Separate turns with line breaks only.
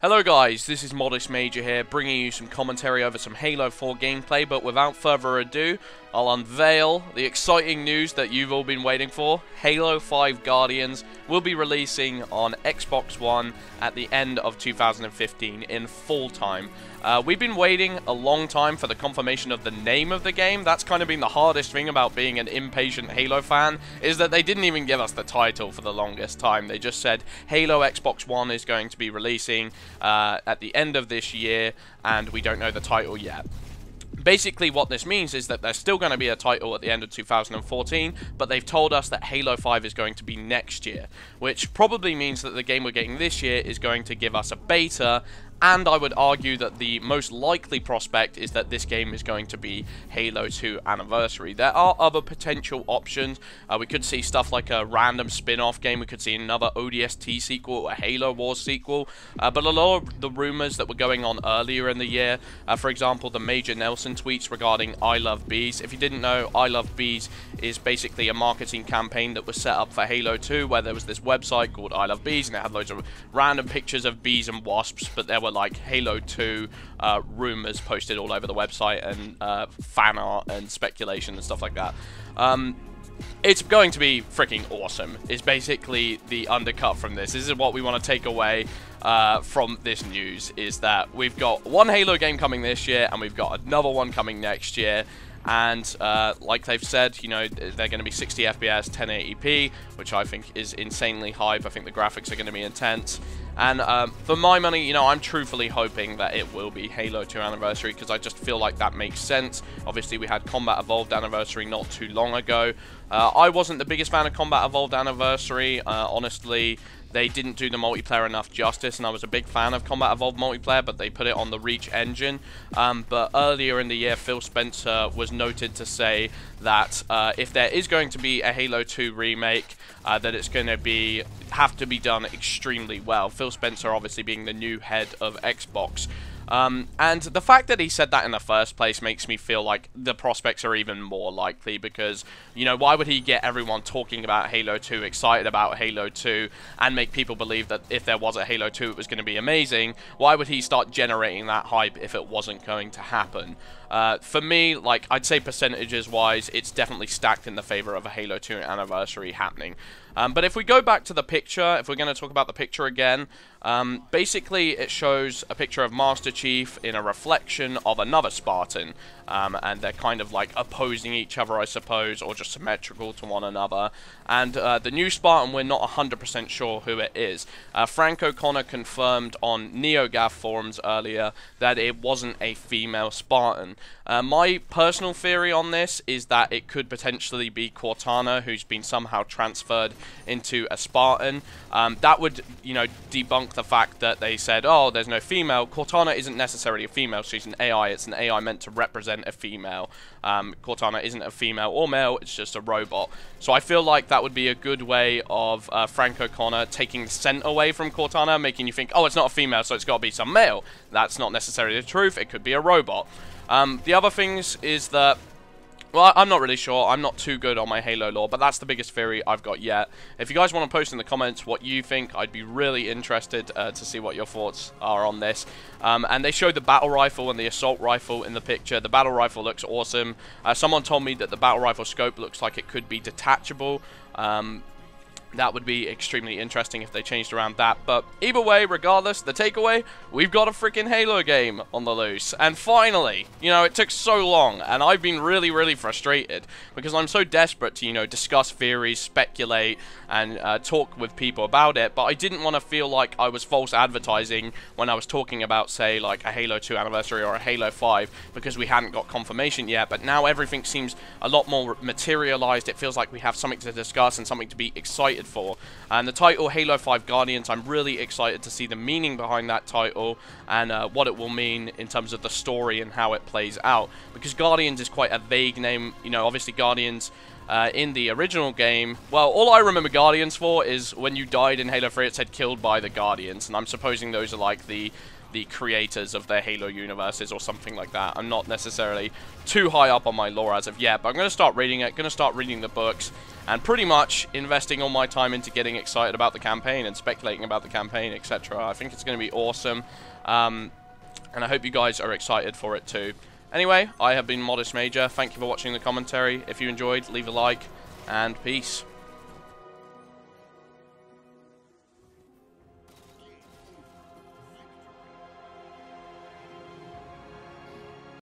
Hello guys, this is Modest Major here, bringing you some commentary over some Halo 4 gameplay, but without further ado, I'll unveil the exciting news that you've all been waiting for. Halo 5 Guardians will be releasing on Xbox One at the end of 2015 in full time. We've been waiting a long time for the confirmation of the name of the game. That's kind of been the hardest thing about being an impatient Halo fan, is that they didn't even give us the title for the longest time. They just said Halo Xbox One is going to be releasing at the end of this year, and we don't know the title yet. Basically, what this means is that there's still going to be a title at the end of 2014, but they've told us that Halo 5 is going to be next year, which probably means that the game we're getting this year is going to give us a beta. And I would argue that the most likely prospect is that this game is going to be Halo 2 Anniversary. There are other potential options. We could see stuff like a random spin-off game. We could see another ODST sequel, a Halo Wars sequel. But a lot of the rumors that were going on earlier in the year, for example, the Major Nelson tweets regarding I Love Bees. If you didn't know, I Love Bees is basically a marketing campaign that was set up for Halo 2, where there was this website called I Love Bees, and it had loads of random pictures of bees and wasps, but there were like Halo 2 rumors posted all over the website, and fan art and speculation and stuff like that. It's going to be freaking awesome, is basically the undercut from this. This is what we want to take away from this news, is that we've got one Halo game coming this year, and we've got another one coming next year. And like they've said, you know, they're going to be 60 FPS, 1080p, which I think is insanely hype. I think the graphics are going to be intense. And for my money, you know, I'm truthfully hoping that it will be Halo 2 Anniversary, because I just feel like that makes sense. Obviously, we had Combat Evolved Anniversary not too long ago. I wasn't the biggest fan of Combat Evolved Anniversary. Honestly, they didn't do the multiplayer enough justice, and I was a big fan of Combat Evolved multiplayer, but they put it on the Reach engine. But earlier in the year, Phil Spencer was noted to say that if there is going to be a Halo 2 remake, that it's going to have to be done extremely well. Phil Spencer obviously being the new head of Xbox. And the fact that he said that in the first place makes me feel like the prospects are even more likely, because, you know, why would he get everyone talking about Halo 2, excited about Halo 2, and make people believe that if there was a Halo 2 it was going to be amazing? Why would he start generating that hype if it wasn't going to happen? For me, like, I'd say percentages wise, it's definitely stacked in the favor of a Halo 2 Anniversary happening. But if we go back to the picture, if we're going to talk about the picture again, basically it shows a picture of Master Chief in a reflection of another Spartan, and they're kind of like opposing each other, I suppose, or just symmetrical to one another. And the new Spartan, we're not 100% sure who it is. Frank O'Connor confirmed on NeoGAF forums earlier that it wasn't a female Spartan. My personal theory on this is that it could potentially be Cortana, who's been somehow transferred into a Spartan. That would, you know, debunk the fact that they said, oh, there's no female. Cortana isn't necessarily a female, she's an AI. It's an AI meant to represent a female. Cortana isn't a female or male, it's just a robot. So I feel like that would be a good way of Frank O'Connor taking the scent away from Cortana, making you think, oh, it's not a female, so it's got to be some male. That's not necessarily the truth, it could be a robot. The other things is that, well, I'm not really sure. I'm not too good on my Halo lore, but that's the biggest theory I've got yet. If you guys want to post in the comments what you think, I'd be really interested to see what your thoughts are on this. And they showed the battle rifle and the assault rifle in the picture. The battle rifle looks awesome. Someone told me that the battle rifle scope looks like it could be detachable. That would be extremely interesting if they changed around that. But either way, regardless, the takeaway, we've got a freaking Halo game on the loose. And finally, you know, it took so long, and I've been really, really frustrated, because I'm so desperate to, you know, discuss theories, speculate, and talk with people about it, but I didn't want to feel like I was false advertising when I was talking about, say, like a Halo 2 Anniversary or a Halo 5, because we hadn't got confirmation yet. But now everything seems a lot more materialized. It feels like we have something to discuss and something to be excited for. And the title Halo 5 Guardians, I'm really excited to see the meaning behind that title, and what it will mean in terms of the story and how it plays out, because Guardians is quite a vague name. You know, obviously Guardians in the original game, well, all I remember Guardians for is when you died in Halo 3 it said killed by the Guardians, and I'm supposing those are like the
the creators of their Halo universes or something like that. I'm not necessarily too high up on my lore as of yet, but I'm going to start reading it, going to start reading the books, and pretty much investing all my time into getting excited about the campaign and speculating about the campaign, etc. I think it's going to be awesome, and I hope you guys are excited for it too. Anyway, I have been Modest Major. Thank you for watching the commentary. If you enjoyed, leave a like, and peace.